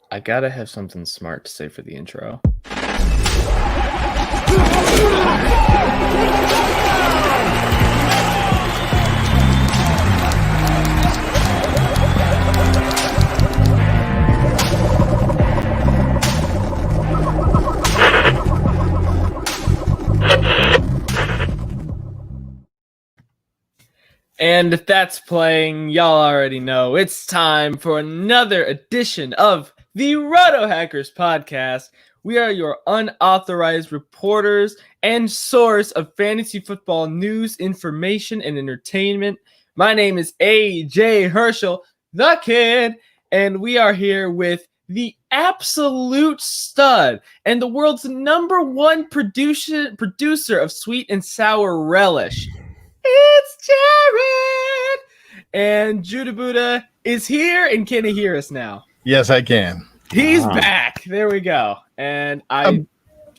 I gotta have something smart to say for the intro. And if that's playing, y'all already know it's time for another edition of the Roto Hackers podcast. We are your unauthorized reporters and source of fantasy football news, information, and entertainment. My name is AJ Herschel, the kid, and we are here with the absolute stud and the world's number one producer of sweet and sour relish. It's Jared! And Judah Buddha is here, and can he hear us now? Yes, I can. He's back. There we go. And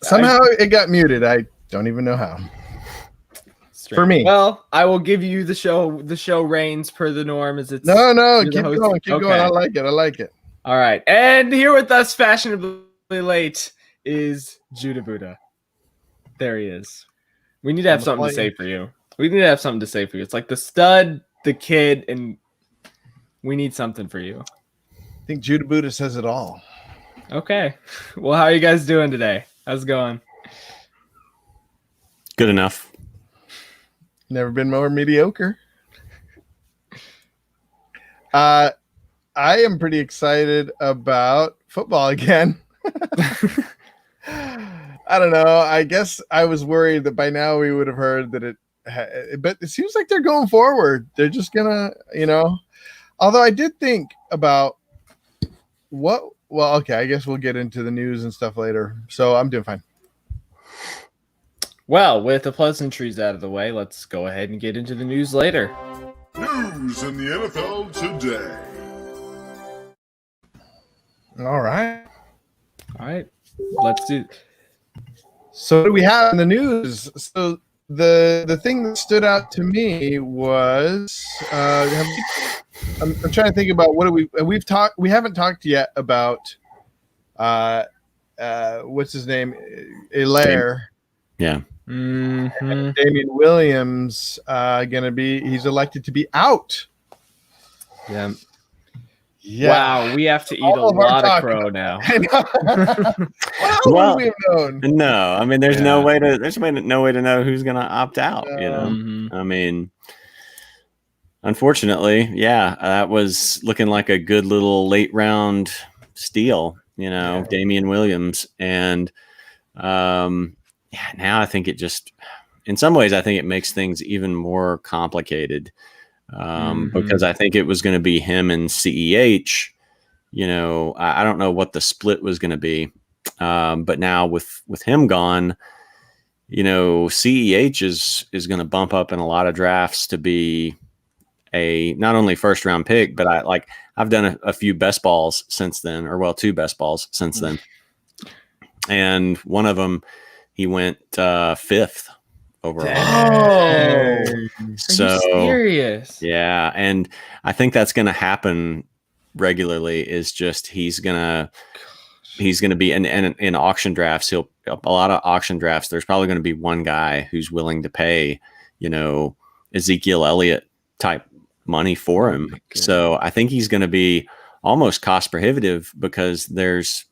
somehow it got muted. I don't even know how. Strange. For me. Well, I will give you the show. The show reigns per the norm as it's No, keep going. I like it. All right. And here with us, fashionably late, is Judah Buddha. There he is. We need to have something to say for you. It's like the stud, the kid, and we need something for you. I think Judah Buddha says it all. Okay. Well, how are you guys doing today? How's it going? Good enough. Never been more mediocre. I am pretty excited about football again. I don't know. I guess I was worried that by now we would have heard that but it seems like they're going forward. They're just gonna, although I did think about okay, I guess we'll get into the news and stuff later. So I'm doing fine. Well, with the pleasantries out of the way, let's go ahead and get into the news later. News in the NFL today. All right. Let's do. So what do we have in the news? So the thing that stood out to me was I'm trying to think about we haven't talked yet about what's his name, Hilaire. Yeah. Mm-hmm. Damian Williams he's elected to be out. Yeah. Yeah. Wow, we have to eat a lot of crow now. Well, we have known? No, I mean, there's no way to know who's going to opt out. Mm-hmm. I mean, unfortunately, that was looking like a good little late round steal. Damian Williams, and now I think it just, in some ways, I think it makes things even more complicated. Because I think it was going to be him and CEH. I don't know what the split was going to be, but now with him gone, CEH is going to bump up in a lot of drafts to be a not only first round pick, but I've done a few best balls since then, two best balls since then, and one of them he went fifth overall. Oh, so are you serious? Yeah, and I think that's going to happen regularly. Is just he's gonna be in auction drafts. A lot of auction drafts. There's probably going to be one guy who's willing to pay, Ezekiel Elliott type money for him. So I think he's going to be almost cost prohibitive because there's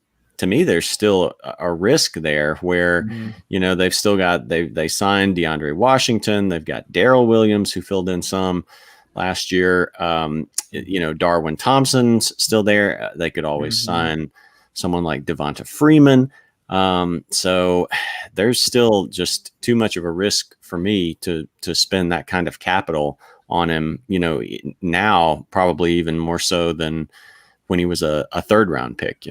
still a risk there where, they've still got, they signed DeAndre Washington. They've got Darrell Williams who filled in some last year. Darwin Thompson's still there. They could always sign someone like Devonta Freeman. So there's still just too much of a risk for me to spend that kind of capital on him, now probably even more so than when he was a third round pick,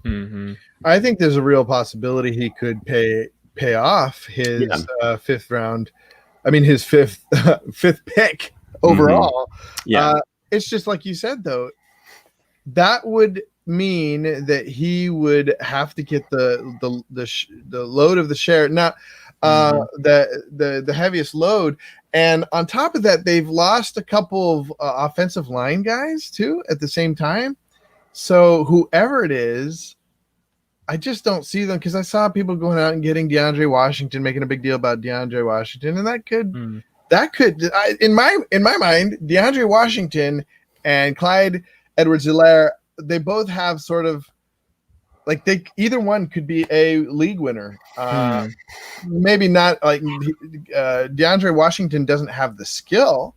Mm-hmm. I think there's a real possibility he could pay off his fifth pick overall. It's just like you said, though, that would mean that he would have to get the load of the share, not the heaviest load. And on top of that, they've lost a couple of offensive line guys too at the same time. So whoever it is, I just don't see them, because I saw people going out and getting DeAndre Washington, making a big deal about DeAndre Washington, and that could in my mind, DeAndre Washington and Clyde Edwards-Helaire, they both have sort of like either one could be a league winner. Maybe not like DeAndre Washington doesn't have the skill,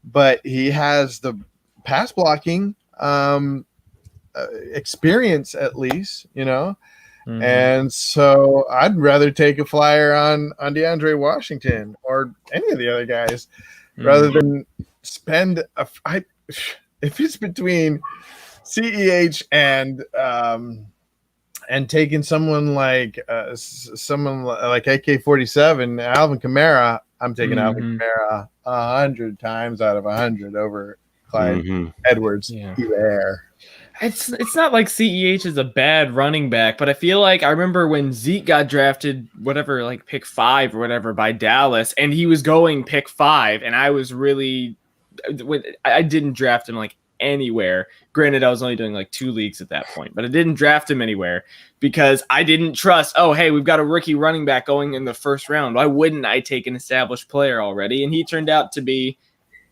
but he has the pass blocking experience, at least, you know. And so I'd rather take a flyer on DeAndre Washington or any of the other guys rather than spend if it's between CEH and taking someone like AK-47, Alvin Kamara. I'm taking Alvin Kamara 100 times out of 100 over Clyde Edwards-Helaire. It's not like CEH is a bad running back, but I feel like I remember when Zeke got drafted, whatever, like pick 5 or whatever by Dallas, and he was going pick 5, and I was really, I didn't draft him like anywhere. Granted, I was only doing like 2 leagues at that point, but I didn't draft him anywhere because I didn't trust, oh, hey, we've got a rookie running back going in the first round. Why wouldn't I take an established player already? And he turned out to be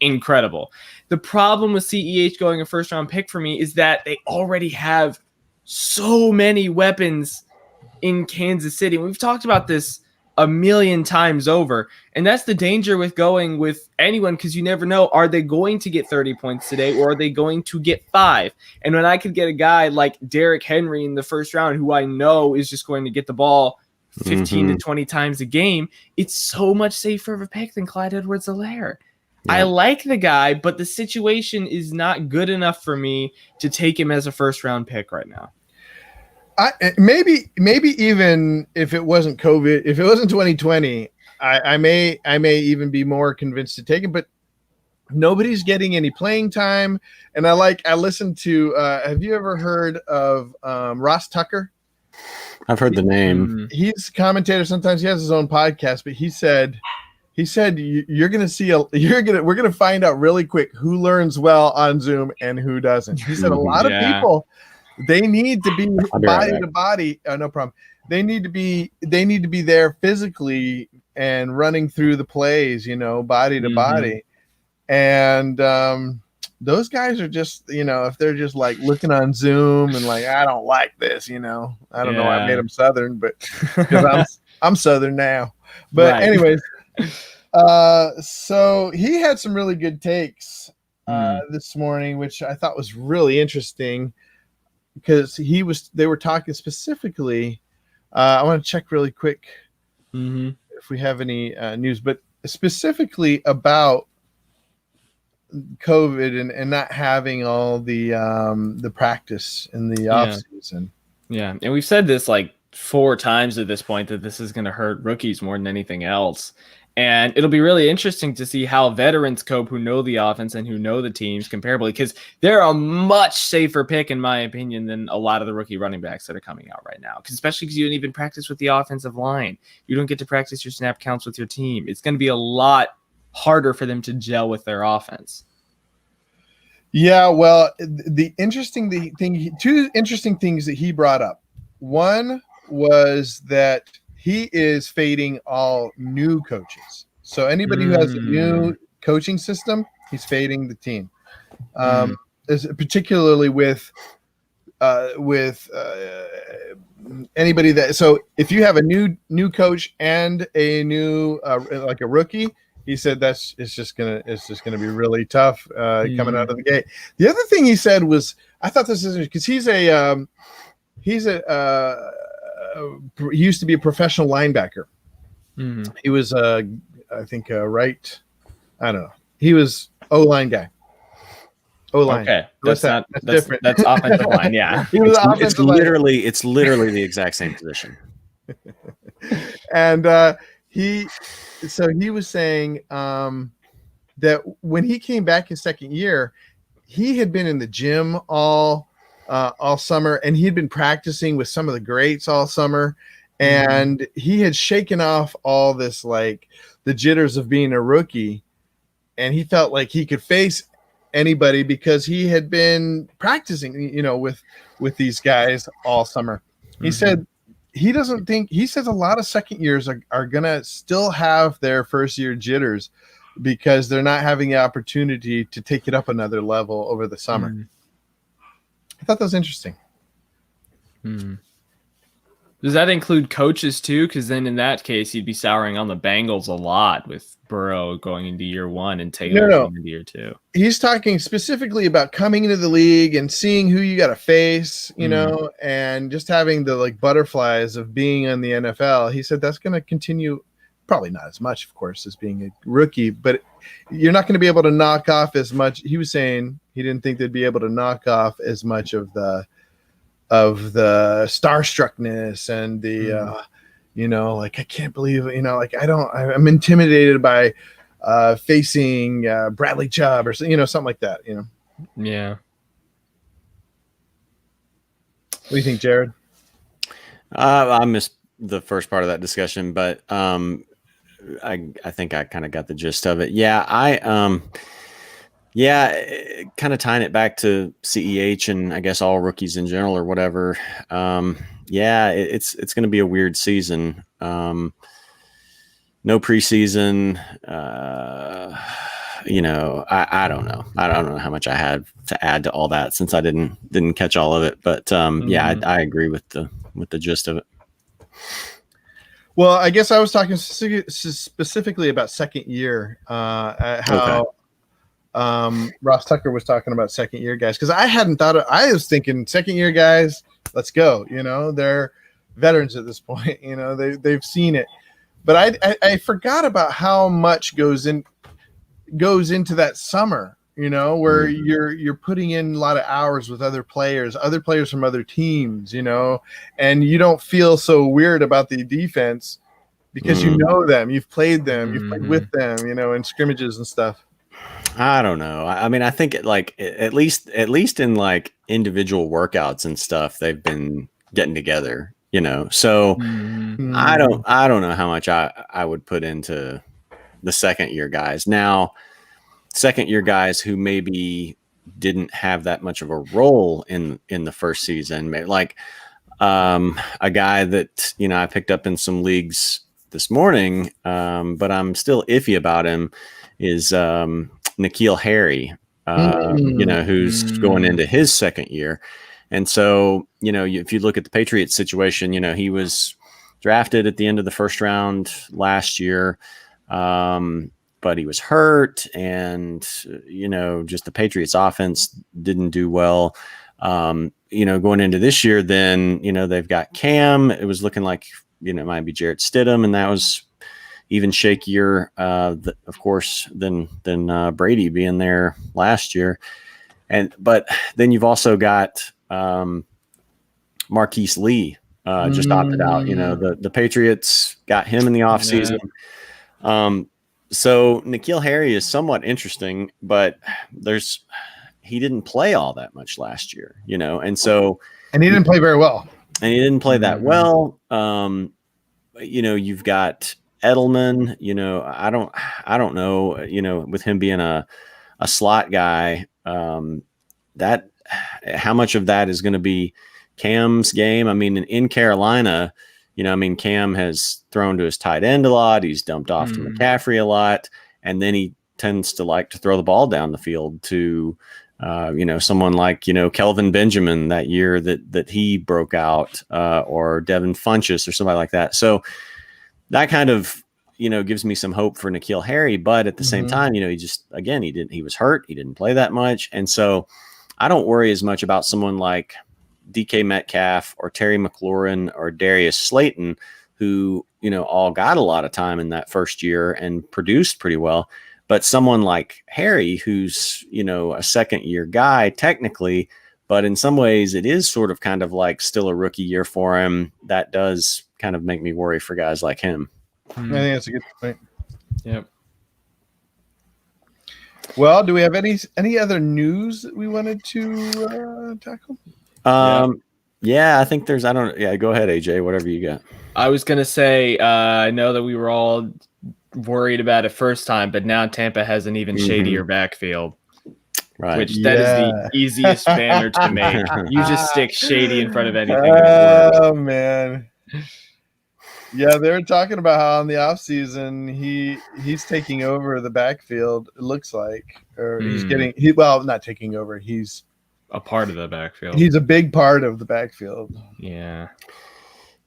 incredible. The problem with CEH going a first round pick for me is that they already have so many weapons in Kansas City. We've talked about this a million times over, and that's the danger with going with anyone, because you never know, are they going to get 30 points today or are they going to get 5? And when I could get a guy like Derrick Henry in the first round, who I know is just going to get the ball 15 to 20 times a game, it's so much safer of a pick than Clyde Edwards-Helaire. Yeah. I like the guy, but the situation is not good enough for me to take him as a first round pick right now. Maybe even if it wasn't COVID, if it wasn't 2020, I may even be more convinced to take him. But nobody's getting any playing time, and I listened to. Have you ever heard of Ross Tucker? I've heard the name. He's a commentator. Sometimes he has his own podcast, but he said we're going to find out really quick who learns well on Zoom and who doesn't. He said a lot of people, they need to be body to body. No problem. They need to be there physically and running through the plays, you know, body to body. And those guys are just, you know, if they're just like looking on Zoom and like, I don't like this, you know, I don't know why I made them Southern, but because I'm Southern now. But anyways, so he had some really good takes this morning, which I thought was really interesting, because they were talking specifically. I want to check really quick if we have any news, but specifically about COVID and not having all the practice in the off season. Yeah, and we've said this like 4 times at this point, that this is going to hurt rookies more than anything else. And it'll be really interesting to see how veterans cope, who know the offense and who know the teams comparably, because they're a much safer pick, in my opinion, than a lot of the rookie running backs that are coming out right now. Especially because you don't even practice with the offensive line. You don't get to practice your snap counts with your team. It's going to be a lot harder for them to gel with their offense. Yeah, well, the interesting thing, 2 interesting things that he brought up. One was that he is fading all new coaches. So anybody who has a new coaching system, he's fading the team. Particularly with anybody that. So if you have a new coach and a new like a rookie, he said it's just gonna be really tough coming out of the gate. The other thing he said was, I thought this is because he used to be a professional linebacker. He was I think right. I don't know. He was O-line guy. O-line. Okay, that's different. That's offensive line. Yeah, it's literally the exact same position. And he was saying that when he came back his second year, he had been in the gym all summer, and he had been practicing with some of the greats all summer, and he had shaken off all this, like the jitters of being a rookie, and he felt like he could face anybody because he had been practicing, with these guys all summer. He said he doesn't think, he says a lot of second years are going to still have their first year jitters because they're not having the opportunity to take it up another level over the summer. I thought that was interesting. Does that include coaches too? Because then in that case, you'd be souring on the Bengals a lot with Burrow going into year 1 and Taylor going into year 2. He's talking specifically about coming into the league and seeing who you got to face, and just having the like butterflies of being in the NFL. He said that's going to continue, probably not as much, of course, as being a rookie, but you're not going to be able to knock off as much. He was saying he didn't think they'd be able to knock off as much of the starstruckness and the like, I can't believe, like I'm intimidated by facing Bradley Chubb or something like that, Yeah. What do you think, Jared? I missed the first part of that discussion, but I think I kind of got the gist of it. Kind of tying it back to CEH and I guess all rookies in general or whatever. It's going to be a weird season. No preseason. I don't know. I don't know how much I had to add to all that since I didn't catch all of it. But I agree with the gist of it. Well, I guess I was talking specifically about second year. Ross Tucker was talking about second year guys, because I hadn't thought of, I was thinking second year guys, let's go. They're veterans at this point. They've seen it, but I forgot about how much goes into that summer. Where you're putting in a lot of hours with other players from other teams. And you don't feel so weird about the defense because you know them, you've played them, you've played with them, in scrimmages and stuff. I don't know. I mean, I think at least in like individual workouts and stuff, they've been getting together, so I don't know how much I would put into the second year guys. Now, second year guys who maybe didn't have that much of a role in the first season, like a guy that, I picked up in some leagues this morning, but I'm still iffy about him is, N'Keal Harry, who's going into his second year. And so, if you look at the Patriots situation, he was drafted at the end of the first round last year, but he was hurt and, just the Patriots offense didn't do well. Going into this year, then, they've got Cam. It was looking like, it might be Jarrett Stidham, and that was even shakier, of course, than Brady being there last year. But then you've also got Marquise Lee just opted out. The Patriots got him in the offseason. So N'Keal Harry is somewhat interesting, but he didn't play all that much last year, and he didn't play very well. And he didn't play that well. You've got Edelman, I don't know, with him being a slot guy, that how much of that is going to be Cam's game. I mean, in Carolina, Cam has thrown to his tight end a lot. He's dumped off to McCaffrey a lot. And then he tends to like to throw the ball down the field to, someone like, Kelvin Benjamin that year that he broke out, or Devin Funchess or somebody like that. So that kind of, gives me some hope for N'Keal Harry, but at the same time, he was hurt. He didn't play that much. And so I don't worry as much about someone like DK Metcalf or Terry McLaurin or Darius Slayton, who, all got a lot of time in that first year and produced pretty well. But someone like Harry, who's, a second year guy technically, but in some ways it is sort of kind of like still a rookie year for him. That does kind of make me worry for guys like him. I think that's a good point. Yep. Well, do we have any other news that we wanted to tackle? I think there's, go ahead, AJ, whatever you got. I was going to say, I know that we were all worried about it first time, but now Tampa has an even shadier backfield. Right. Which that is the easiest banner to make. You just stick Shady in front of anything. And it works. Oh man. Yeah, they were talking about how in the offseason he's taking over the backfield, it looks like. Or he's getting not taking over, he's a part of the backfield. He's a big part of the backfield. Yeah.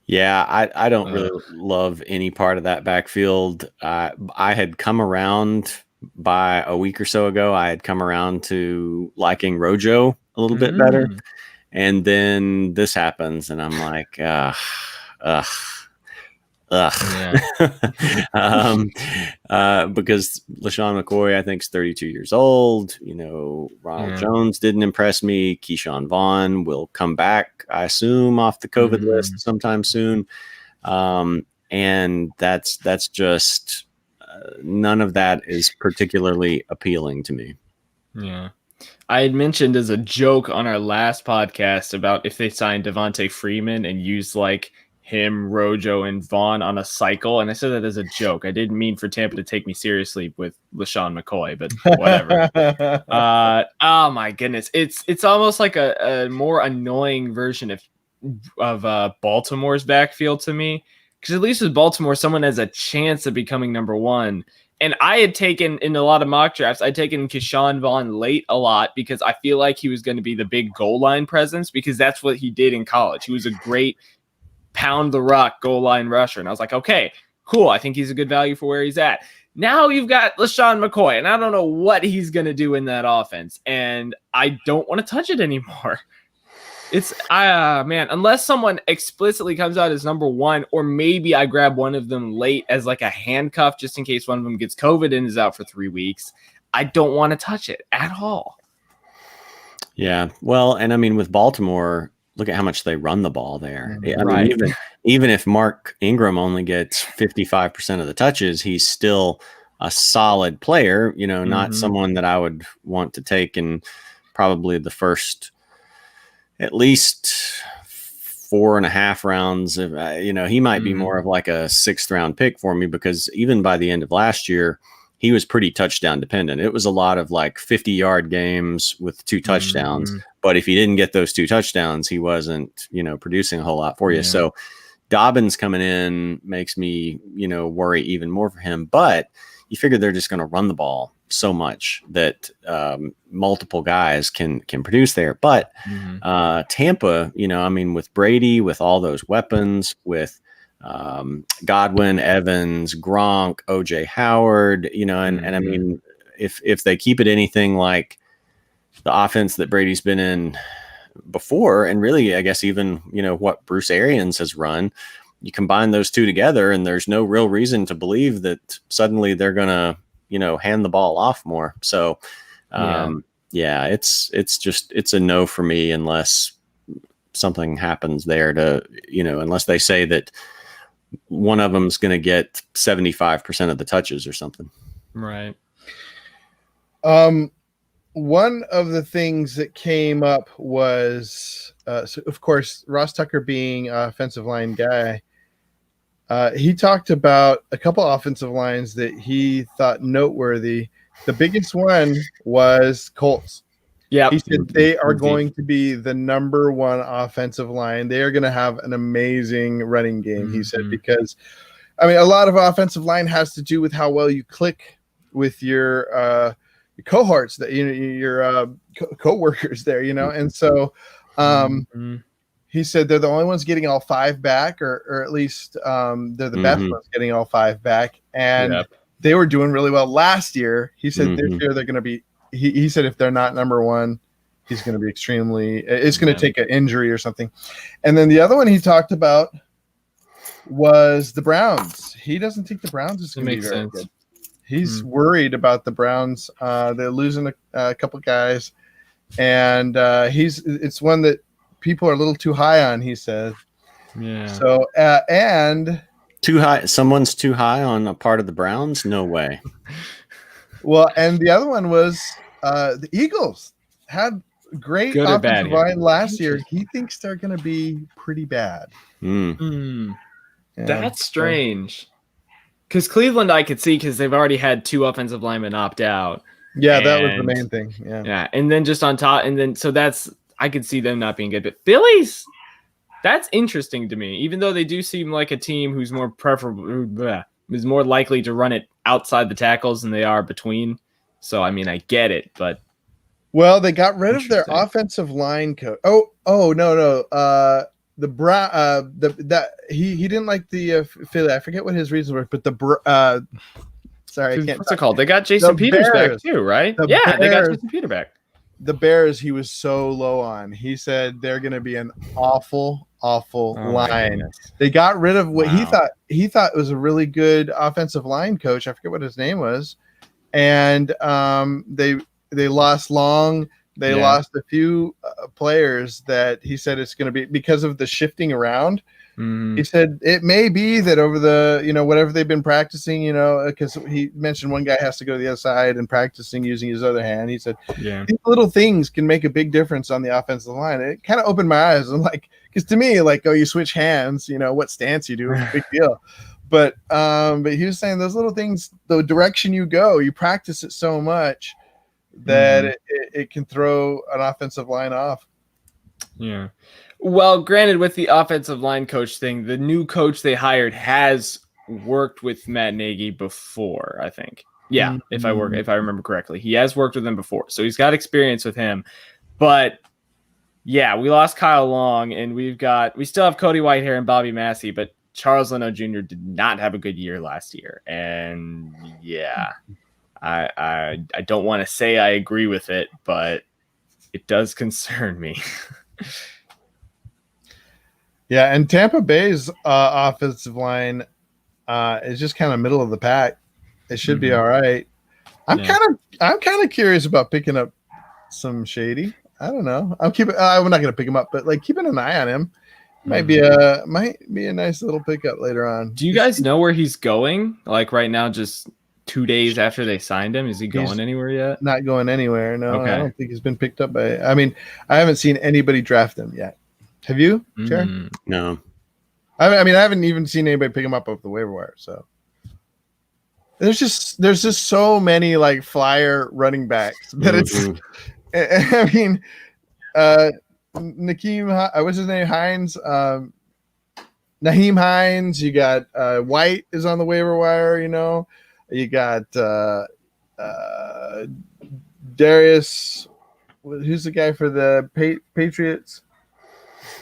Yeah, I don't really love any part of that backfield. I had come around by a week or so ago. I had come around to liking Rojo a little bit better. And then this happens, and I'm like, ugh. Yeah. Because LaShawn McCoy, I think, is 32 years old. Ronald Jones didn't impress me. Keyshawn Vaughn will come back, I assume, off the COVID list sometime soon. And that's just none of that is particularly appealing to me. Yeah. I had mentioned as a joke on our last podcast about if they signed Devontae Freeman and used like him, Rojo, and Vaughn on a cycle. And I said that as a joke. I didn't mean for Tampa to take me seriously with LaShawn McCoy, but whatever. Oh my goodness. It's almost like a more annoying version of Baltimore's backfield to me. Because at least with Baltimore, someone has a chance of becoming number one. And I had taken, in a lot of mock drafts, I'd taken Keyshawn Vaughn late a lot because I feel like he was going to be the big goal line presence because that's what he did in college. He was a great pound the rock goal line rusher. And I was like, okay, cool. I think he's a good value for where he's at. Now you've got LaShawn McCoy, and I don't know what he's going to do in that offense. And I don't want to touch it anymore. It's man, unless someone explicitly comes out as number one, or maybe I grab one of them late as like a handcuff just in case one of them gets COVID and is out for 3 weeks. I don't want to touch it at all. Yeah. Well, and I mean, with Baltimore, look at how much they run the ball there. I Right. mean, even if Mark Ingram only gets 55% of the touches, he's still a solid player, not someone that I would want to take in probably the first at least 4.5 rounds. He might be more of like a 6th round pick for me because even by the end of last year, he was pretty touchdown dependent. It was a lot of like 50-yard games with 2 touchdowns. But if he didn't get those 2 touchdowns, he wasn't, producing a whole lot for you. So Dobbins coming in makes me, worry even more for him. But you figure they're just going to run the ball so much that multiple guys can produce there. But Tampa, with Brady, with all those weapons, with Godwin, Evans, Gronk, OJ Howard, and I mean, if they keep it anything like the offense that Brady's been in before, and really, I guess even, what Bruce Arians has run, you combine those two together and there's no real reason to believe that suddenly they're going to, hand the ball off more. So, it's a no for me unless something happens there unless they say that one of them's going to get 75% of the touches or something. Right. One of the things that came up was, so of course, Ross Tucker being an offensive line guy, he talked about a couple offensive lines that he thought noteworthy. The biggest one was Colts. Yeah, he said they are going to be the number one offensive line. They are going to have an amazing running game, he said, because, I mean, a lot of offensive line has to do with how well you click with your cohorts, that your co-workers there, and so he said they're the only ones getting all 5 back, or at least they're the best ones getting all 5 back, and they were doing really well last year. He said this year they're going to be. He said if they're not number one, he's going to be it's going to take an injury or something. And then the other one he talked about was the Browns. He doesn't think the Browns is going to be very good. He's worried about the Browns. They're losing a couple guys, and it's one that people are a little too high on, he said. Yeah. So and too high. Someone's too high on a part of the Browns? No way. Well, and the other one was the Eagles had great offensive line last year. He thinks they're going to be pretty bad. Yeah. That's strange. Because Cleveland, I could see because they've already had 2 offensive linemen opt out. Yeah, that was the main thing. Yeah. And then just on top, and then so I could see them not being good. But Phillies, that's interesting to me, even though they do seem like a team who's more is more likely to run it outside the tackles than they are between. So I mean, I get it, but well, they got rid of their offensive line coach. Oh no. He didn't like the Philly. I forget what his reasons were, but sorry, I can't. What's it called? They got Jason Peters back too, right? They got Jason Peters back. The Bears, he was so low on. He said they're going to be an awful line. They got rid of what he thought was a really good offensive line coach. I forget what his name was, and they lost Long. They lost a few players that he said it's going to be because of the shifting around. Mm-hmm. He said it may be that over the, whatever they've been practicing, because he mentioned one guy has to go to the other side and practicing using his other hand. He said, these little things can make a big difference on the offensive line. It kind of opened my eyes. I'm like, because to me, like, you switch hands, what stance you do is a big deal. But he was saying those little things, the direction you go, you practice it so much that it can throw an offensive line off. Yeah. Well, granted, with the offensive line coach thing, the new coach they hired has worked with Matt Nagy before, I think. Yeah, if I remember correctly. He has worked with him before. So he's got experience with him. But yeah, we lost Kyle Long, and we still have Cody Whitehair and Bobby Massey, but Charles Leno Jr. did not have a good year last year. And yeah, I don't want to say I agree with it, but it does concern me. Yeah, and Tampa Bay's offensive line is just kind of middle of the pack. It should be all right. I'm kind of curious about picking up some Shady. I don't know. I'm not going to pick him up, but like keeping an eye on him might be a nice little pickup later on. Do you guys know where he's going? Like right now, just 2 days after they signed him, is he going anywhere yet? Not going anywhere. No, okay. I don't think he's been picked up by. I mean, I haven't seen anybody draft him yet. Have you, Jared? No. I haven't even seen anybody pick him up off the waiver wire. So there's just so many like flyer running backs that it's. I mean, Nakeem, what's his name? Hines, Naheem Hines. You got White is on the waiver wire. You got Darius. Who's the guy for the Patriots?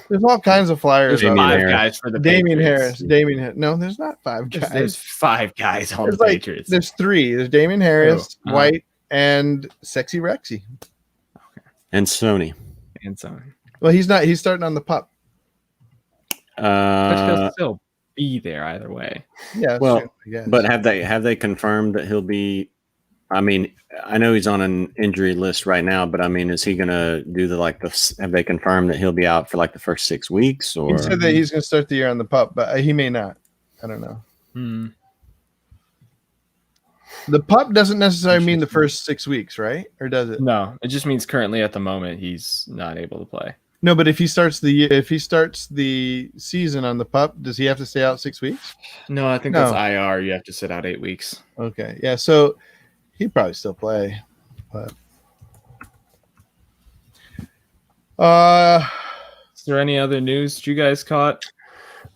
There's all kinds of flyers. There's 5 guys for the Damian Patriots. Harris. No, there's not 5 guys. There's 5 guys on the Patriots. There's 3. There's Damian Harris, White, and Sexy Rexy. Okay. And Sony. Well, he's not. He's starting on the pup. But he'll still be there either way. Yeah. Well, but have they confirmed that he'll be? I mean, I know he's on an injury list right now, but I mean, is he going to do have they confirmed that he'll be out for like the first 6 weeks? Or he said that he's going to start the year on the pup, but he may not. I don't know. The pup doesn't necessarily mean the first 6 weeks, right? Or does it? No, it just means currently at the moment he's not able to play. No, but if he starts the season on the pup, does he have to stay out 6 weeks? No, I think that's IR. You have to sit out 8 weeks. Okay, yeah. So he'd probably still play, but is there any other news that you guys caught?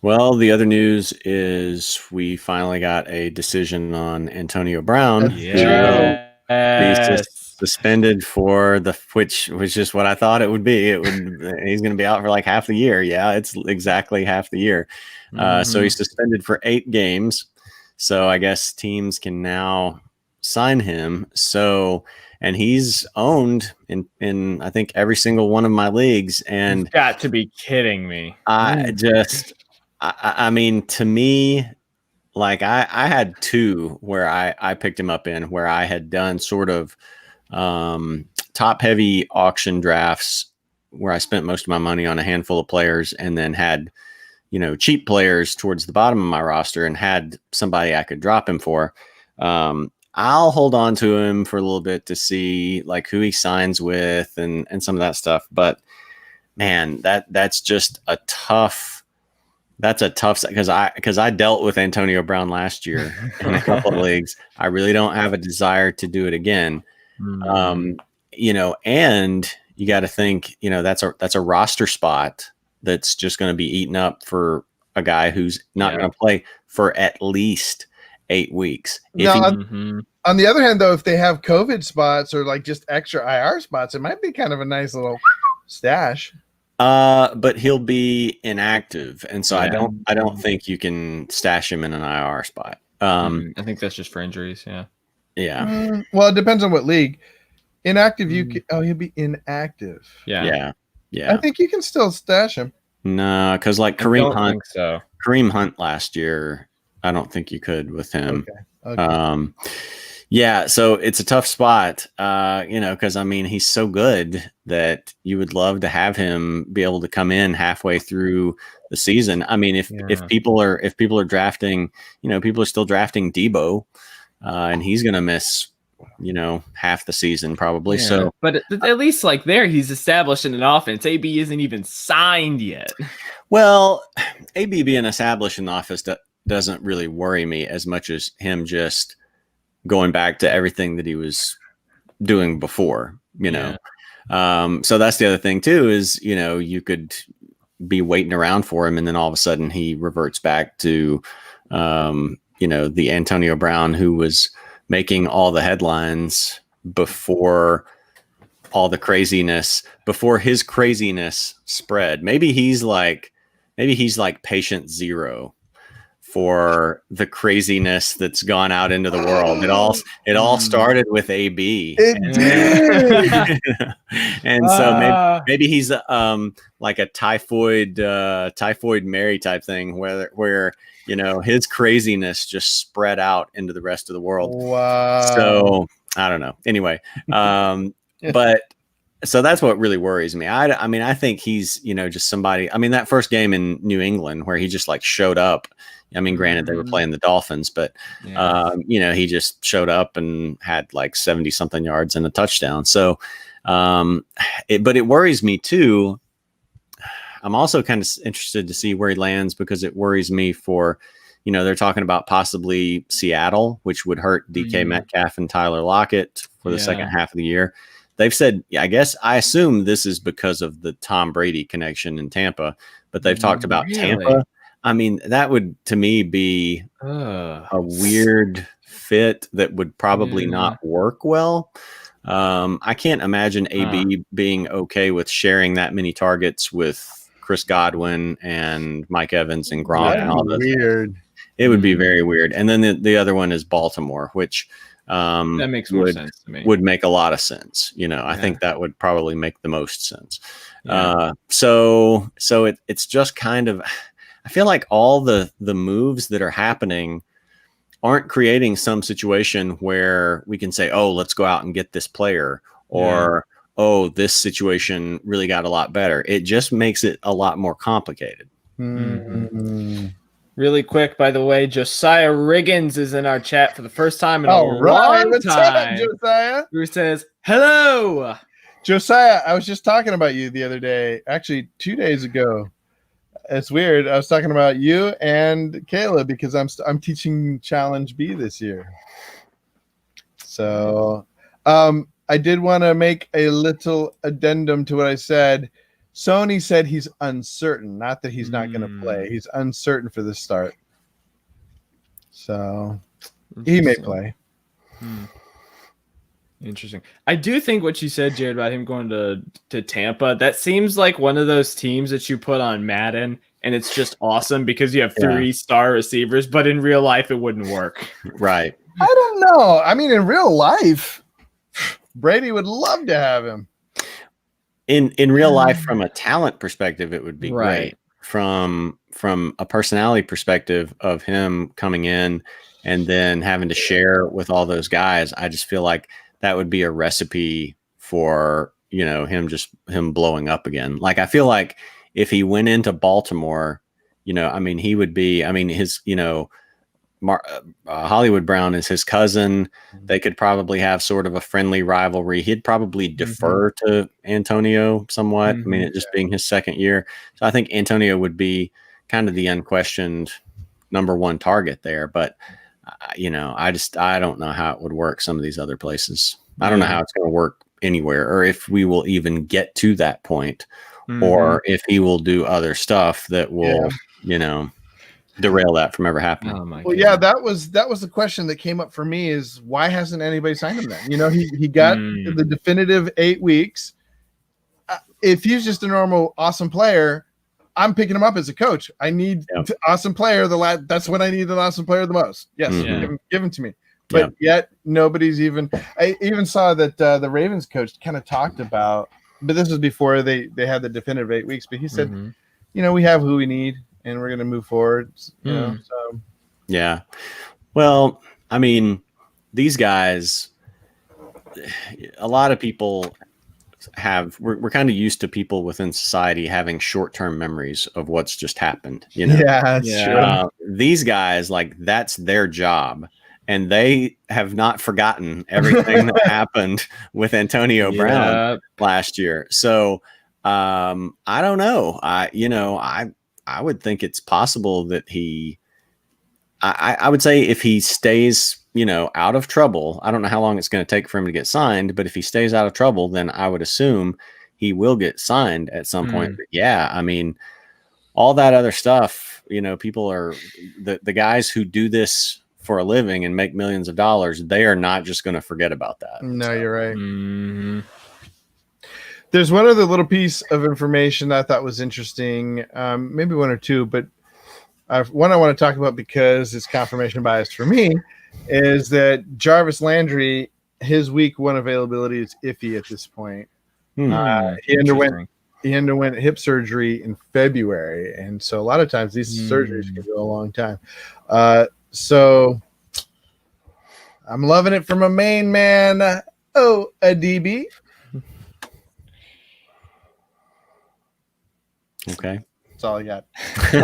Well, the other news is we finally got a decision on Antonio Brown. Yeah. He's just suspended for which was just what I thought it would be. He's going to be out for like half the year. Yeah, it's exactly half the year. So he's suspended for 8 games. So I guess teams can now sign him. So, and he's owned in I think every single one of my leagues. And you've got to be kidding me. I mean, to me, like I had 2 where I picked him up in where I had done sort of top heavy auction drafts where I spent most of my money on a handful of players and then had, cheap players towards the bottom of my roster and had somebody I could drop him for. I'll hold on to him for a little bit to see like who he signs with and some of that stuff. But man, that's just a tough. That's a tough because I dealt with Antonio Brown last year in a couple of leagues. I really don't have a desire to do it again. You know, and you got to think, you know, that's a roster spot that's just going to be eaten up for a guy who's not going to play for at least 8 weeks. On the other hand, though, if they have COVID spots or like just extra IR spots, it might be kind of a nice little stash. But he'll be inactive, and so I don't think you can stash him in an IR spot. I think that's just for injuries. Yeah. Well, it depends on what league. Inactive, he'll be inactive. Yeah. I think you can still stash him. No, because like Kareem Hunt last year, I don't think you could with him. Okay. Yeah, so it's a tough spot, you know, because I mean he's so good that you would love to have him be able to come in halfway through the season. I mean, if people are drafting, you know, people are still drafting Debo, and he's gonna miss, you know, half the season probably. So, but at least like there, he's established in an offense. AB isn't even signed yet. Well, AB being established in the office doesn't really worry me as much as him just going back to everything that he was doing before, you know. So that's the other thing too, is, you know, you could be waiting around for him and then all of a sudden he reverts back to, you know, the Antonio Brown who was making all the headlines before all the craziness, before his craziness spread. Maybe he's like patient zero for the craziness that's gone out into the world. It all started with AB. It did. And so maybe he's like a typhoid Mary type thing where you know his craziness just spread out into the rest of the world. Wow. So I don't know. Anyway, but so that's what really worries me. I mean, I think he's, you know, just somebody. I mean, that first game in New England where he just like showed up. I mean, granted, they were playing the Dolphins, but, you know, he just showed up and had like 70 something yards and a touchdown. So, but it worries me too. I'm also kind of interested to see where he lands because it worries me for, you know, they're talking about possibly Seattle, which would hurt DK Metcalf and Tyler Lockett for the second half of the year. They've said, I assume this is because of the Tom Brady connection in Tampa, but they've talked about Tampa. I mean, that would, to me, be a weird fit that would probably not work well. I can't imagine AB being okay with sharing that many targets with Chris Godwin and Mike Evans and Gronk and all those. Weird. It would be very weird. And then the other one is Baltimore, which that makes more sense to me. Would make a lot of sense. You know, I think that would probably make the most sense. So it's just kind of. I feel like all the moves that are happening aren't creating some situation where we can say, oh, let's go out and get this player or, oh, this situation really got a lot better. It just makes it a lot more complicated. Mm-hmm. Really quick, by the way, Josiah Riggins is in our chat for the first time in a long What's time. up, Josiah? Who says, hello. Josiah, I was just talking about you the other day, actually 2 days ago. It's weird. I was talking about you and Kayla because I'm teaching Challenge B this year. So I did want to make a little addendum to what I said. Sony said he's uncertain, not that he's not going to play. He's uncertain for the start. So he may play. Interesting. I do think what you said, Jared, about him going to Tampa, that seems like one of those teams that you put on Madden, and it's just awesome because you have 3-star receivers, but in real life, it wouldn't work. Right. I don't know. I mean, in real life, Brady would love to have him. In real life, from a talent perspective, it would be great. From a personality perspective of him coming in and then having to share with all those guys, I just feel like that would be a recipe for, you know, him blowing up again. Like, I feel like if he went into Baltimore, you know, I mean, he would be, I mean, his, you know, Hollywood Brown is his cousin. They could probably have sort of a friendly rivalry. He'd probably defer to Antonio somewhat. I mean, it just being his second year. So I think Antonio would be kind of the unquestioned number one target there. But, you know, I don't know how it would work some of these other places. I don't know how it's going to work anywhere, or if we will even get to that point, or if he will do other stuff that will, derail that from ever happening. Oh my well, God. yeah, that was the question that came up for me is why hasn't anybody signed him then? He got the definitive 8 weeks. If he's just a normal awesome player, I'm picking him up as a coach. I need awesome player. That's when I need an awesome player the most. Yes, give him to me. But yet nobody's even. I even saw that the Ravens coach kind of talked about, but this was before they had the definitive 8 weeks. But he said, we have who we need, and we're going to move forward. So yeah. Well, I mean, these guys, a lot of people we're kind of used to people within society having short-term memories of what's just happened. Yeah, that's true. These guys, like, that's their job, and they have not forgotten everything that happened with Antonio Brown last year. So I don't know. I would think it's possible that I would say if he stays, out of trouble, I don't know how long it's going to take for him to get signed, but if he stays out of trouble, then I would assume he will get signed at some point. But yeah, I mean, all that other stuff, people are the guys who do this for a living and make millions of dollars. They are not just going to forget about that. No, you're right. There's one other little piece of information that I thought was interesting, maybe one or two, but one I want to talk about because it's confirmation bias for me is that Jarvis Landry, his week 1 availability is iffy at this point. He underwent hip surgery in February, and so a lot of times these surgeries can go a long time. So I'm loving it from a main man. A DB. Okay. That's all I got. And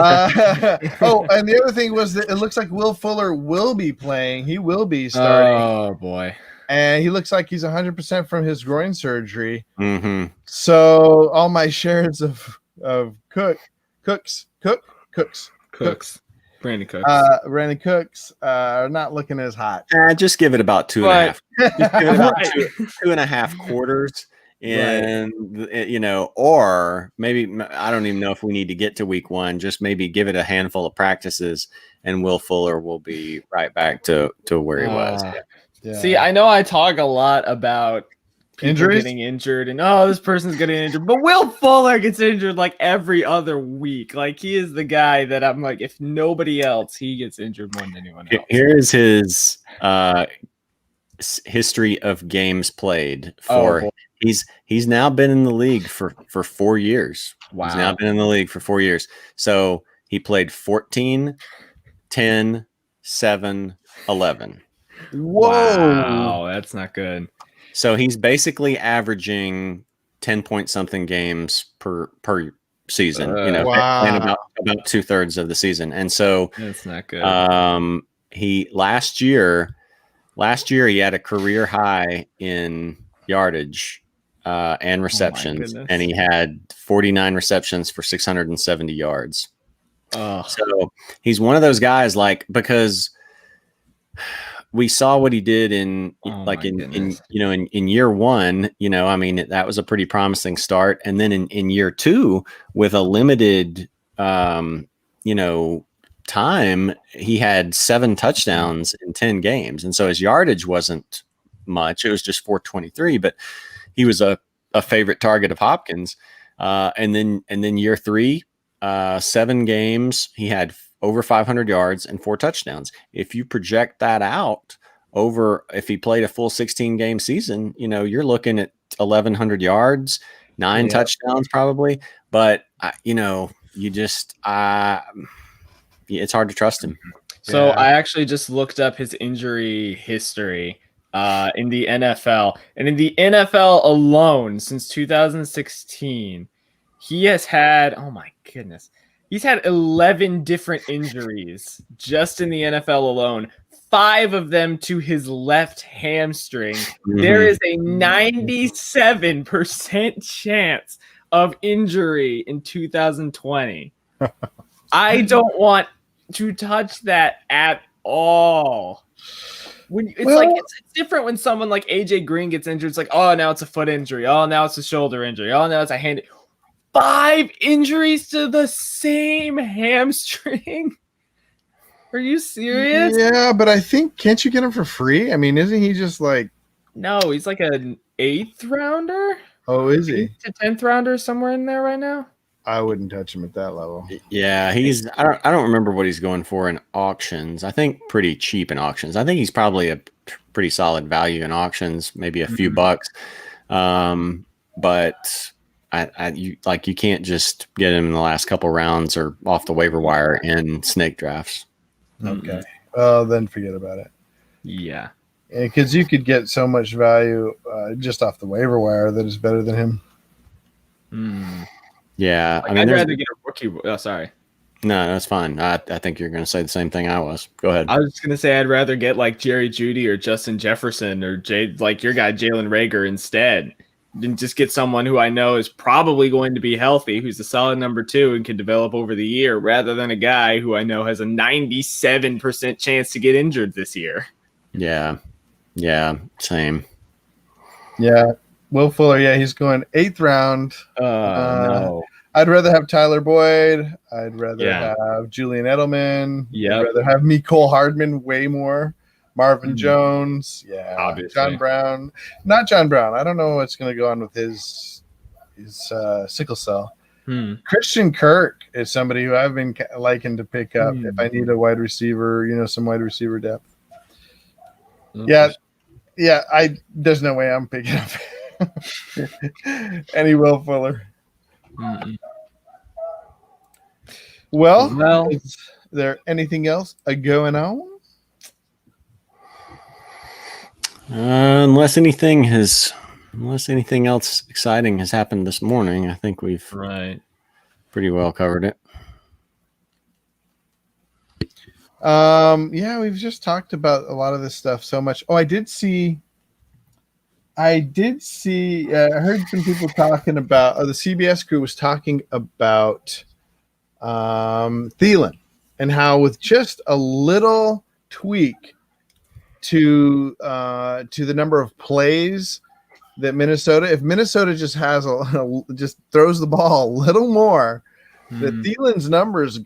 the other thing was that it looks like Will Fuller will be playing. He will be starting. Oh, boy. And he looks like he's 100% from his groin surgery. So all my shares of Cooks, Brandon Cooks are not looking as hot. Just give it about 2.5. Just give it about 2.5 quarters. And or maybe, I don't even know if we need to get to week 1, just maybe give it a handful of practices and Will Fuller will be right back to where he was. Yeah. See, I know I talk a lot about injuries getting injured and this person's getting injured, but Will Fuller gets injured like every other week. Like, he is the guy that I'm like, if nobody else, he gets injured more than anyone else. Here's his history of games played for. He's now been in the league for 4 years. Wow. He's now been in the league for 4 years. So he played 14, 10, 7, 11. Whoa. Wow, that's not good. So he's basically averaging 10 point something games per season, playing about 2/3 of the season. And so that's not good. He last year he had a career high in yardage and receptions, and he had 49 receptions for 670 yards. So he's one of those guys, like, because we saw what he did in year 1, I mean, that was a pretty promising start. And then in year 2, with a limited, time, he had 7 touchdowns in 10 games. And so his yardage wasn't much. It was just 423, but he was a favorite target of Hopkins. And then year 3, 7 games, he had over 500 yards and 4 touchdowns. If you project that out if he played a full 16 game season, you're looking at 1,100 yards, 9 touchdowns probably. But it's hard to trust him. So I actually just looked up his injury history in the NFL. And in the NFL alone, since 2016, he has had, oh my goodness, he's had 11 different injuries just in the NFL alone. 5 of them to his left hamstring. There is a 97% chance of injury in 2020. I don't want to touch that at all. It's different when someone like AJ Green gets injured. It's like, oh, now it's a foot injury. Oh, now it's a shoulder injury. Oh, now it's a hand. 5 injuries to the same hamstring. Are you serious? Yeah, but I think can't you get him for free? I mean, isn't he just like? No, he's like an 8th rounder. Oh, is he? 8th to 10th rounder somewhere in there right now. I wouldn't touch him at that level. Yeah, I don't remember what he's going for in auctions. I think pretty cheap in auctions. I think he's probably a pretty solid value in auctions, maybe a few bucks. But you can't just get him in the last couple rounds or off the waiver wire in snake drafts. Okay. Well, then forget about it. Yeah. Because you could get so much value just off the waiver wire that is better than him. Yeah. I'd rather get a rookie. Oh, sorry. No, that's fine. I think you're going to say the same thing I was. Go ahead. I was just going to say I'd rather get like Jerry Jeudy or Justin Jefferson or like your guy Jalen Reagor instead. Than just get someone who I know is probably going to be healthy, who's a solid number 2 and can develop over the year, rather than a guy who I know has a 97% chance to get injured this year. Yeah, same. Yeah, Will Fuller. Yeah, he's going 8th round. No. I'd rather have Tyler Boyd. I'd rather have Julian Edelman. Yeah, I'd rather have Mecole Hardman way more. Marvin Jones, obviously. John Brown, not John Brown. I don't know what's going to go on with his sickle cell. Christian Kirk is somebody who I've been liking to pick up if I need a wide receiver, some wide receiver depth. There's no way I'm picking up any Will Fuller. Well, is there anything else going on? Unless anything else exciting has happened this morning, I think we've pretty well covered it. We've just talked about a lot of this stuff so much. Oh, I did see. I heard some people talking about. The CBS crew was talking about Thielen and how with just a little tweak to the number of plays that if Minnesota just has just throws the ball a little more, that Thielen's numbers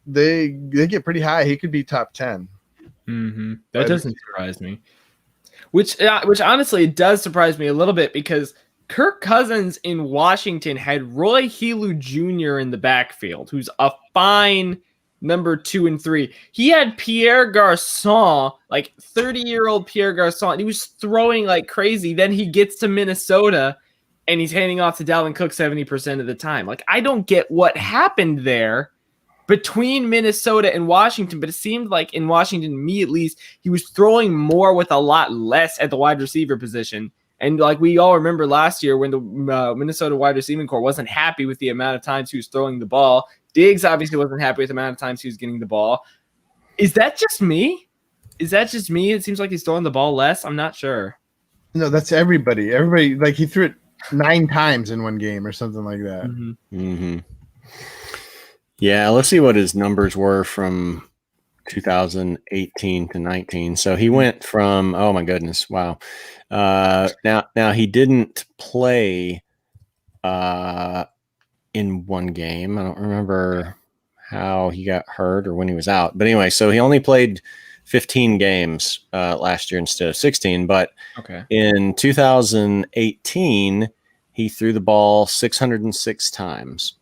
they get pretty high. He could be top 10. That doesn't surprise me. Which honestly does surprise me a little bit because Kirk Cousins in Washington had Roy Helu Jr. in the backfield, who's a fine number 2 and 3. He had Pierre Garçon, like 30-year-old Pierre Garçon, and he was throwing like crazy. Then he gets to Minnesota, and he's handing off to Dalvin Cook 70% of the time. Like, I don't get what happened there between Minnesota and Washington, but it seemed like in Washington, me at least, he was throwing more with a lot less at the wide receiver position. And like we all remember last year when the Minnesota wide receiving core wasn't happy with the amount of times he was throwing the ball. Diggs obviously wasn't happy with the amount of times he was getting the ball. Is that just me? It seems like he's throwing the ball less. I'm not sure. No, that's everybody. Everybody, like he threw it 9 times in one game or something like that. Yeah, let's see what his numbers were from 2018 to 19. So he went from, oh my goodness, wow. Now he didn't play in one game. I don't remember how he got hurt or when he was out. But anyway, so he only played 15 games last year instead of 16. But in 2018, he threw the ball 606 times,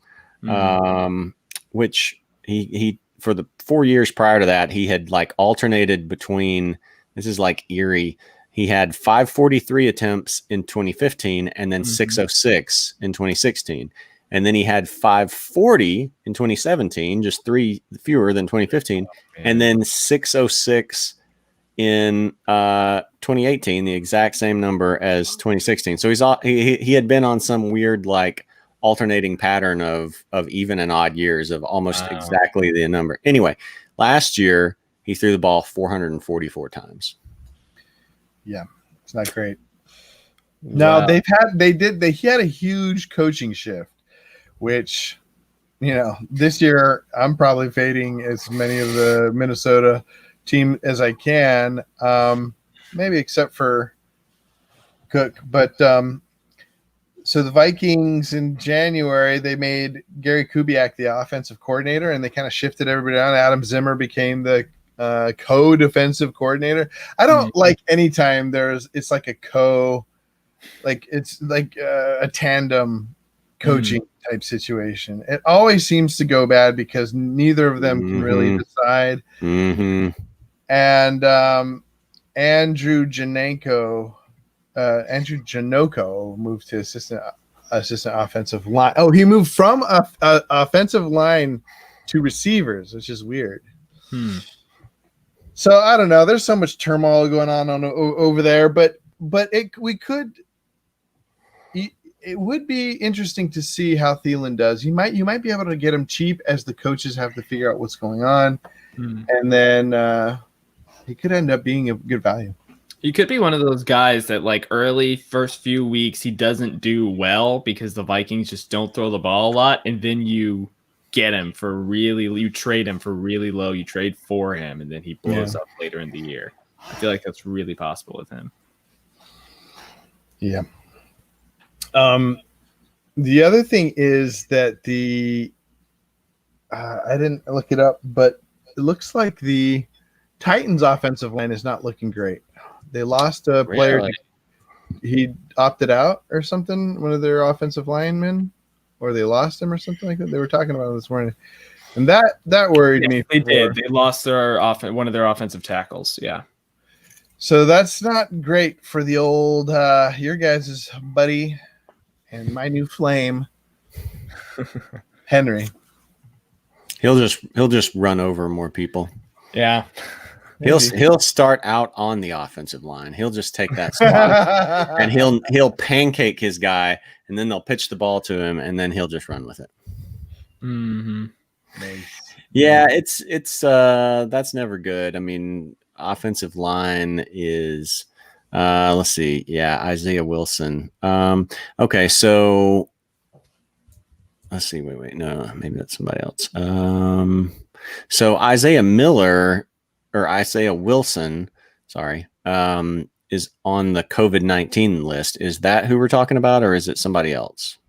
which he for the 4 years prior to that, he had like alternated between, this is like eerie. He had 543 attempts in 2015 and then 606 in 2016. And then he had 540 in 2017, just 3 fewer than 2015, and then 606 in 2018, the exact same number as 2016. So he had been on some weird like alternating pattern of even and odd years of almost exactly the number. Anyway, last year he threw the ball 444 times. Yeah, it's not great. No, he had a huge coaching shift, which, this year I'm probably fading as many of the Minnesota team as I can, maybe except for Cook. But so the Vikings in January, they made Gary Kubiak the offensive coordinator, and they kind of shifted everybody around. Adam Zimmer became the co-defensive coordinator. I don't like anytime it's like it's like a tandem coaching type situation. It always seems to go bad because neither of them can really decide. And Andrew Janoko moved to assistant offensive line. Oh, he moved from offensive line to receivers, which is weird. So I don't know. There's so much turmoil going on over there, but it would be interesting to see how Thielen does. You might be able to get him cheap as the coaches have to figure out what's going on, and then he could end up being a good value. He could be one of those guys that like early first few weeks he doesn't do well because the Vikings just don't throw the ball a lot, and then you trade him for really low. You trade for him, and then he blows up later in the year. I feel like that's really possible with him. Yeah. The other thing is that I didn't look it up, but it looks like the Titans offensive line is not looking great. They lost a player. Really? He opted out or something, one of their offensive linemen, or they lost him or something like that. They were talking about it this morning. And that worried me. They did. They lost one of their offensive tackles. Yeah. So that's not great for the old your guys' buddy and my new flame, Henry. He'll just run over more people. Yeah. He'll start out on the offensive line. He'll just take that spot and he'll pancake his guy, and then they'll pitch the ball to him, and then he'll just run with it. Mm-hmm. Nice. Yeah, it's that's never good. I mean, offensive line is let's see. Yeah, Isaiah Wilson. Okay, so let's see. Wait. No, maybe that's somebody else. So Isaiah Wilson, sorry, is on the COVID-19 list. Is that who we're talking about, or is it somebody else?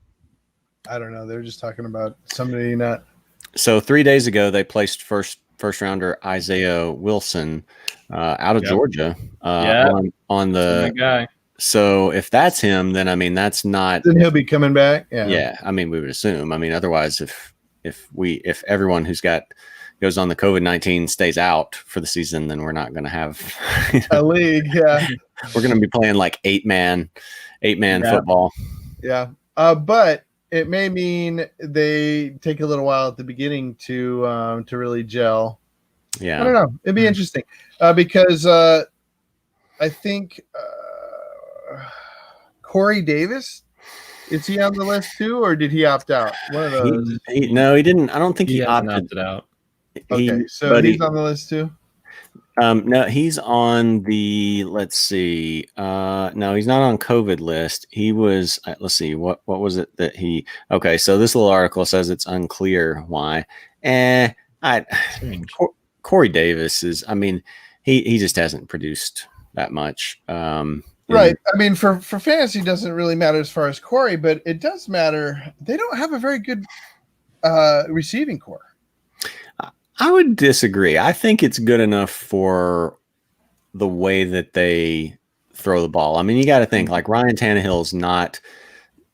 I don't know. They're just talking about somebody not. So 3 days ago, they placed first rounder Isaiah Wilson out of Georgia on the guy. So if that's him, then I mean that's not. Then he'll be coming back. Yeah. I mean we would assume. I mean otherwise, if everyone who's goes on the COVID-19 stays out for the season, then we're not going to have a league. Yeah, we're going to be playing like eight man football. Yeah, but it may mean they take a little while at the beginning to really gel. Yeah, I don't know. It'd be interesting because I think Corey Davis, is he on the list too, or did he opt out? One of those. No, he didn't. I don't think he opted out. Okay, so he's on the list too. No, he's on the. Let's see. No, he's not on COVID list. He was. Let's see. What was it that he? Okay, so this little article says it's unclear why. Corey Davis is. I mean, he just hasn't produced that much. Right. I mean, for fantasy, it doesn't really matter as far as Corey, but it does matter. They don't have a very good receiving core. I would disagree. I think it's good enough for the way that they throw the ball. I mean, you got to think like Ryan Tannehill's not.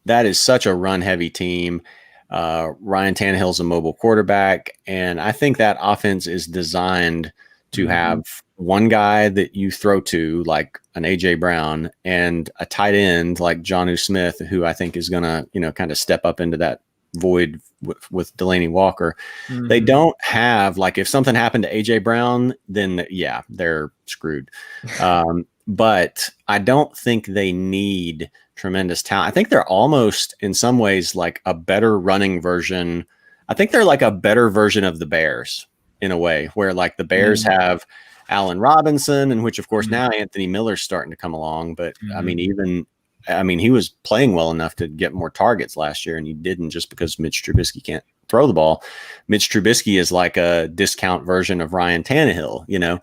That is such a run-heavy team. Ryan Tannehill's a mobile quarterback, and I think that offense is designed to have one guy that you throw to, like an A.J. Brown, and a tight end like Jonnu Smith, who I think is going to, kind of step up into that void with Delaney Walker. They don't have, like, if something happened to A.J. Brown, then yeah, they're screwed. But I don't think they need tremendous talent. I think they're almost in some ways like a better running version. I think they're like a better version of the Bears in a way, where like the Bears have Allen Robinson, and which of course now Anthony Miller's starting to come along. But I mean, I mean, he was playing well enough to get more targets last year, and he didn't just because Mitch Trubisky can't throw the ball. Mitch Trubisky is like a discount version of Ryan Tannehill, you know.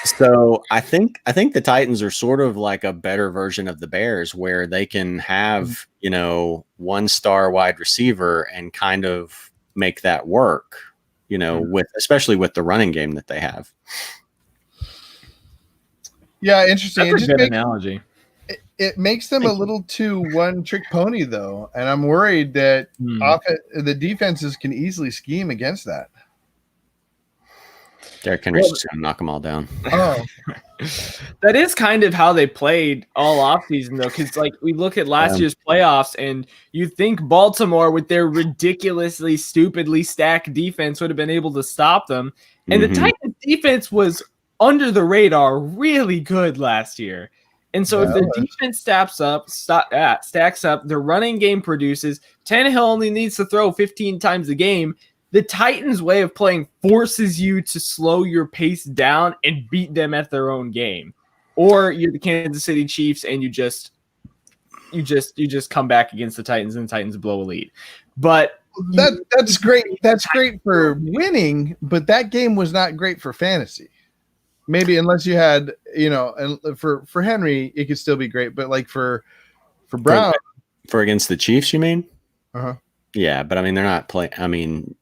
So I think the Titans are sort of like a better version of the Bears, where they can have, you know, 1-star wide receiver and kind of make that work, you know, especially with the running game that they have. Yeah, interesting. That's a good analogy. It makes them a little too one-trick pony, though, and I'm worried that the defenses can easily scheme against that. Derrick Henry's just going to knock them all down. Oh, that is kind of how they played all offseason, though, because like we look at last year's playoffs, and you think Baltimore, with their ridiculously, stupidly stacked defense, would have been able to stop them, and the Titans' defense was under the radar, really good last year. And so if their defense stacks up, their running game produces, Tannehill only needs to throw 15 times a game. The Titans' way of playing forces you to slow your pace down and beat them at their own game. Or you're the Kansas City Chiefs and you just come back against the Titans and the Titans blow a lead. But that's great. That's great for winning, but that game was not great for fantasy. Maybe unless you had, you know, and for Henry, it could still be great. But like for Brown, for against the Chiefs, you mean? Yeah, but I mean they're not playing. I mean,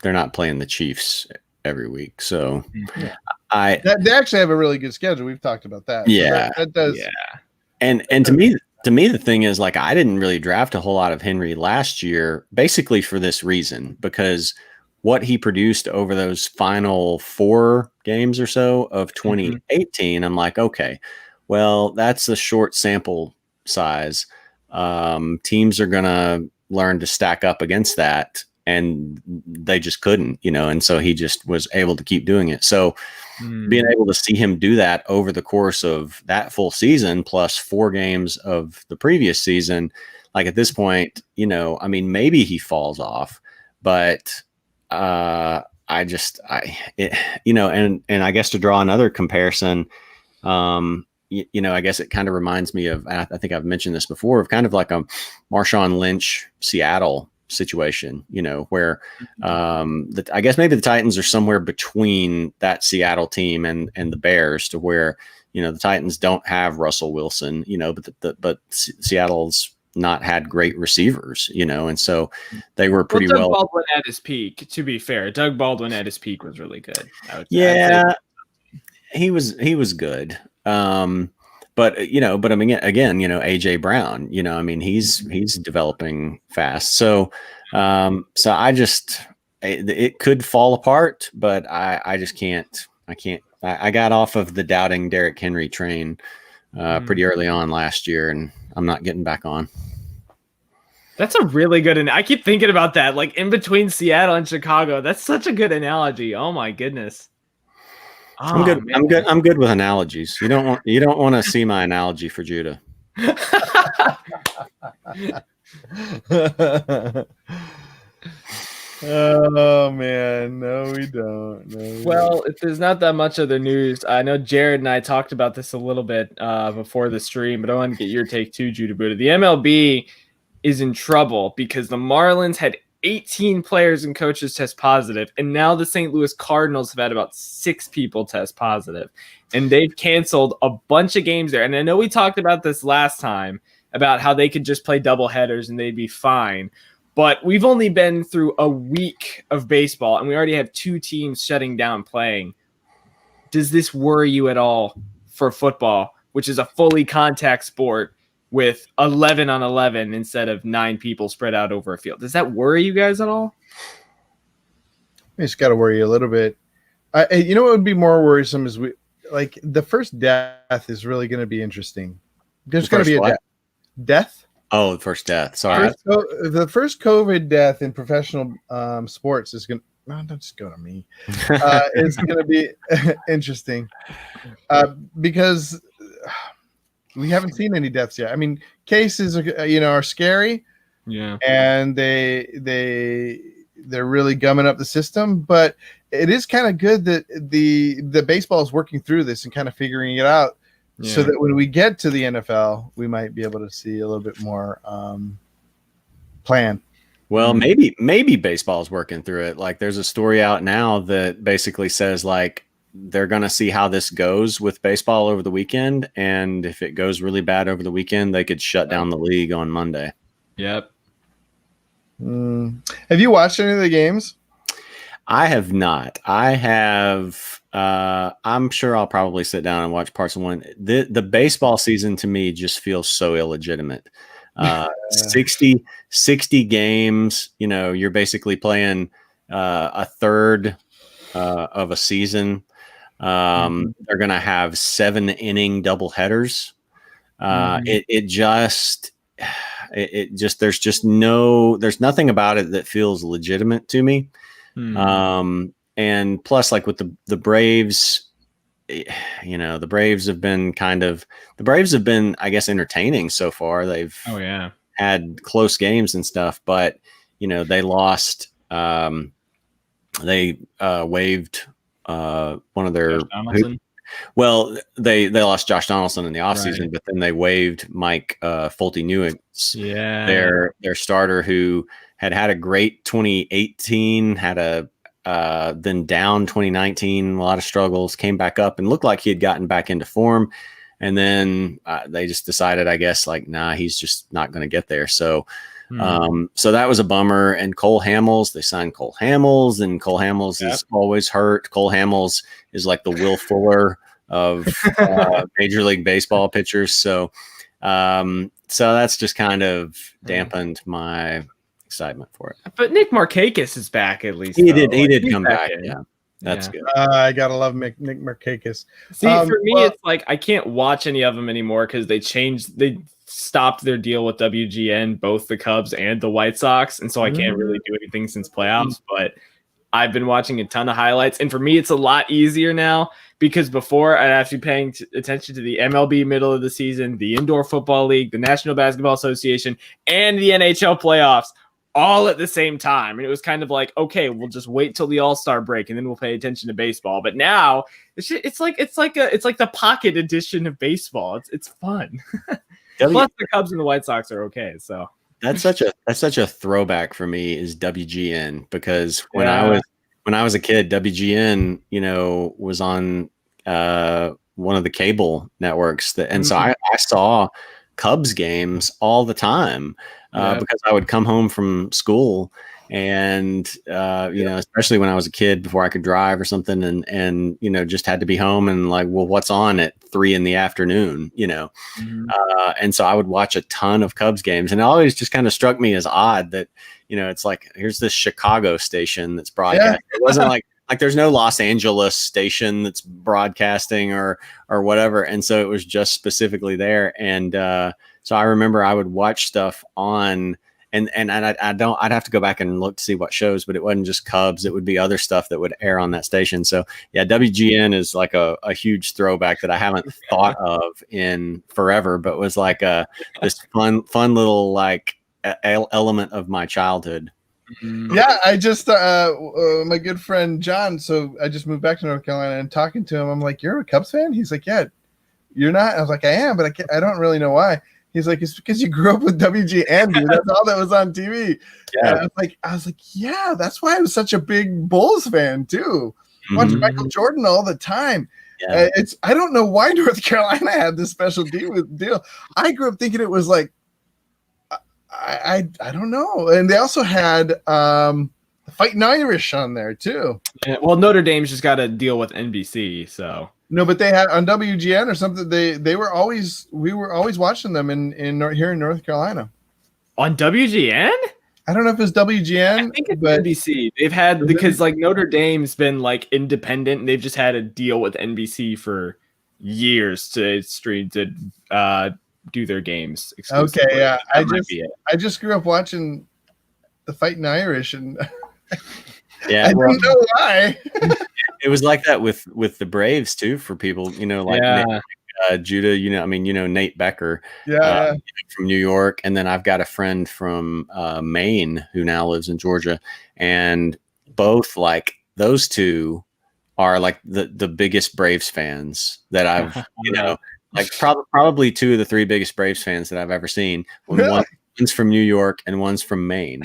they're not playing the Chiefs every week, so they actually have a really good schedule. We've talked about that. Yeah, so that does. Yeah, and to me, the thing is, like, I didn't really draft a whole lot of Henry last year, basically for this reason, because what he produced over those final 4 games or so of 2018, I'm like, okay, well, that's a short sample size. Teams are going to learn to stack up against that, and they just couldn't, you know, and so he just was able to keep doing it. So being able to see him do that over the course of that full season plus 4 games of the previous season, like at this point, you know, I mean, maybe he falls off, but you know, and I guess to draw another comparison, you know, I guess it kind of reminds me of, I think I've mentioned this before, of kind of like a Marshawn Lynch Seattle situation, you know, where I guess maybe the Titans are somewhere between that Seattle team and the Bears, to where, you know, the Titans don't have Russell Wilson, you know, but Seattle's not had great receivers, you know, and so they were pretty well. Doug Baldwin at his peak, to be fair, Doug Baldwin at his peak was really good. He was good. But you know, I mean, again, you know, AJ Brown, you know, I mean, he's developing fast. So I just, it could fall apart, but I just can't. I got off of the doubting Derrick Henry train pretty early on last year, and I'm not getting back on. That's a really good, and I keep thinking about that, like in between Seattle and Chicago. That's such a good analogy. Oh my goodness. I'm good. Man. I'm good with analogies. You don't want to see my analogy for Judah. Oh man, no, we don't. Well, if there's not that much other news, I know Jared and I talked about this a little bit before the stream, but I want to get your take too, Judah Buddha. The MLB is in trouble because the Marlins had 18 players and coaches test positive, and now the St. Louis Cardinals have had about 6 people test positive, and they've canceled a bunch of games there. And I know we talked about this last time about how they could just play double headers and they'd be fine, but we've only been through a week of baseball and we already have 2 teams shutting down playing. Does this worry you at all for football, which is a fully contact sport with 11 on 11 instead of 9 people spread out over a field? Does that worry you guys at all? It's got to worry you a little bit. You know what would be more worrisome is the first death is really going to be interesting. There's going to be a death. Oh, the first death. Sorry. The first COVID death in professional sports is going to, no, don't just go to me. It's going to be interesting because we haven't seen any deaths yet. I mean, cases are scary. Yeah. And they're really gumming up the system, but it is kind of good that the baseball is working through this and kind of figuring it out so that when we get to the NFL, we might be able to see a little bit more plan. Well, maybe baseball's working through it. Like there's a story out now that basically says like they're going to see how this goes with baseball over the weekend. And if it goes really bad over the weekend, they could shut down the league on Monday. Yep. Have you watched any of the games? I have not. I have. I'm sure I'll probably sit down and watch parts of one. The baseball season to me just feels so illegitimate. 60 games. You know, you're basically playing a third of a season. They're going to have 7-inning doubleheaders. It just there's nothing about it that feels legitimate to me. And plus, like with the Braves, you know, the Braves have been, I guess, entertaining so far. They've had close games and stuff, but you know, they lost. They waived one of their. Well, they lost Josh Donaldson in the offseason, but then they waived Mike Folty-Newitz, their starter, who had a great 2018, had a then down 2019, a lot of struggles, came back up and looked like he had gotten back into form. And then they just decided, I guess, like, nah, he's just not going to get there. So so that was a bummer. And Cole Hamels, they signed Cole Hamels, and Cole Hamels is always hurt. Cole Hamels is like the Will Fuller of Major League Baseball pitchers. So that's just kind of dampened my excitement for it. But Nick Markakis is back at least. He did come back. Yeah. That's good. I gotta love Nick Markakis. See, for me, it's like I can't watch any of them anymore because they stopped their deal with WGN, both the Cubs and the White Sox, and so I can't really do anything since playoffs. But I've been watching a ton of highlights, and for me, it's a lot easier now because before I'd have to be paying attention to the MLB middle of the season, the Indoor Football League, the National Basketball Association, and the NHL playoffs all at the same time. And it was kind of like, okay, we'll just wait till the All-Star break and then we'll pay attention to baseball. But now it's like the pocket edition of baseball. It's fun. Plus the Cubs and the White Sox are okay. So that's such a throwback for me is WGN, because when I was a kid, WGN, you know, was on one of the cable networks so I saw Cubs games all the time. Because I would come home from school and, you know, especially when I was a kid before I could drive or something and, you know, just had to be home and like, well, what's on at 3 p.m, you know? And so I would watch a ton of Cubs games, and it always just kind of struck me as odd that, you know, it's like, here's this Chicago station that's broadcast. It wasn't like there's no Los Angeles station that's broadcasting or whatever. And so it was just specifically there. And, so I remember I would watch stuff on, and I'd have to go back and look to see what shows, but it wasn't just Cubs. It would be other stuff that would air on that station. So yeah, WGN is like a huge throwback that I haven't thought of in forever, but was like this fun little like element of my childhood. Yeah, I just my good friend John. So I just moved back to North Carolina, and talking to him, I'm like, "You're a Cubs fan?" He's like, "Yeah." You're not? I was like, "I am, but I don't really know why." He's like, "It's because you grew up with WGN, dude. That's all that was on TV." Yeah. I was like, yeah, that's why I was such a big Bulls fan too. Watching Michael Jordan all the time. Yeah. I don't know why North Carolina had this special deal. I grew up thinking it was like, I don't know. And they also had Fighting Irish on there too. Yeah, well, Notre Dame's just got to deal with NBC, so. No, but they had on WGN or something. We were always watching them here in North Carolina. On WGN? I don't know if it's WGN. I think it's NBC. They've had because like Notre Dame's been like independent, and they've just had a deal with NBC for years to do their games exclusively. Okay, yeah. I just grew up watching the Fighting Irish, and yeah, I don't know why. It was like that with the Braves too, for people, you know, like Judah, you know, I mean, you know, Nate Becker, from New York. And then I've got a friend from Maine who now lives in Georgia, and both like those two are like the biggest Braves fans that I've, you know, Like probably two of the three biggest Braves fans that I've ever seen. One's from New York and one's from Maine.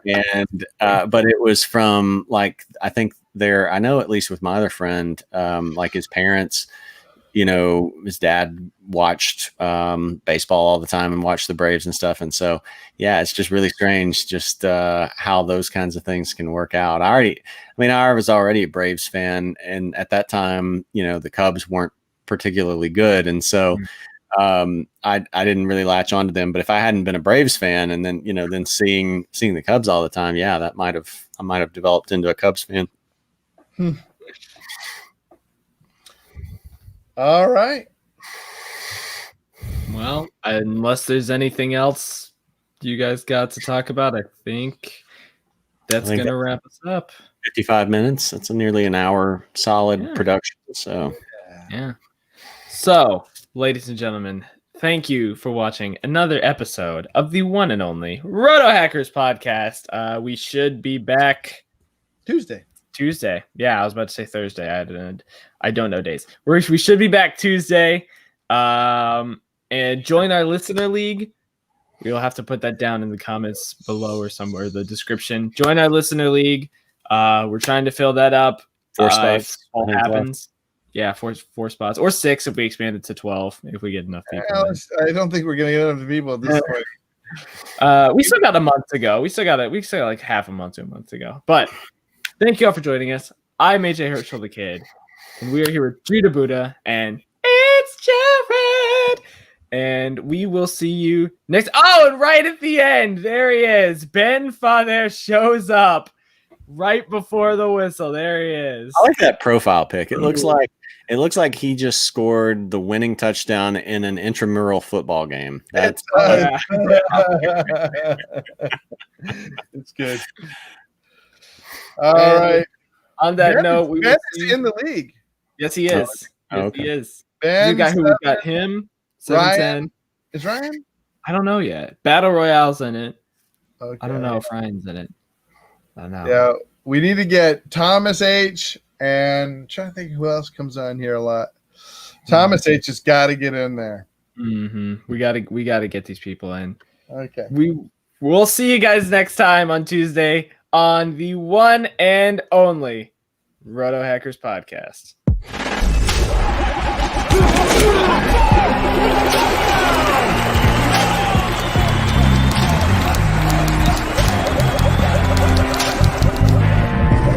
And but it was from like I know at least with my other friend, like his parents, his dad watched baseball all the time and watched the Braves and stuff. And so, yeah, it's just really strange just how those kinds of things can work out. I was already a Braves fan. And at that time, the Cubs weren't particularly good. And so I didn't really latch onto them. But if I hadn't been a Braves fan and then, then seeing the Cubs all the time, yeah, I might have developed into a Cubs fan. All right. Well, unless there's anything else you guys got to talk about, I think that's going to wrap us up. 55 minutes. That's nearly an hour solid production. So, yeah. So, ladies and gentlemen, thank you for watching another episode of the one and only Roto Hackers podcast. We should be back Tuesday. Yeah, I was about to say Thursday. I don't know days. We should be back Tuesday. And join our listener league. We'll have to put that down in the comments below or somewhere in the description. Join our listener league. We're trying to fill that up. 4 spots. All happens. Yeah, four spots or 6 if we expand it to 12 if we get enough people. I don't think we're gonna get enough people at this point. We still got a month to go. We still got like half a month to a month to go. But thank you all for joining us. I'm AJ Herschel the Kid, and we are here with Drita Buddha, and it's Jared. And we will see you next. Oh, and right at the end, there he is. Ben Father shows up right before the whistle. There he is. I like that profile pic. It looks like he just scored the winning touchdown in an intramural football game. That's it's good. All right. On that note, Ben's in the league. Yes, he is. Okay. He is. Ben, the guy who got him. 710. Is Ryan? I don't know yet. Battle Royale's in it. Okay. I don't know if Ryan's in it. I don't know. Yeah, we need to get Thomas H. and I'm trying to think who else comes on here a lot. Thomas H. has got to get in there. Mm-hmm. We gotta get these people in. Okay. We'll see you guys next time on Tuesday on the one and only Roto Hackers podcast.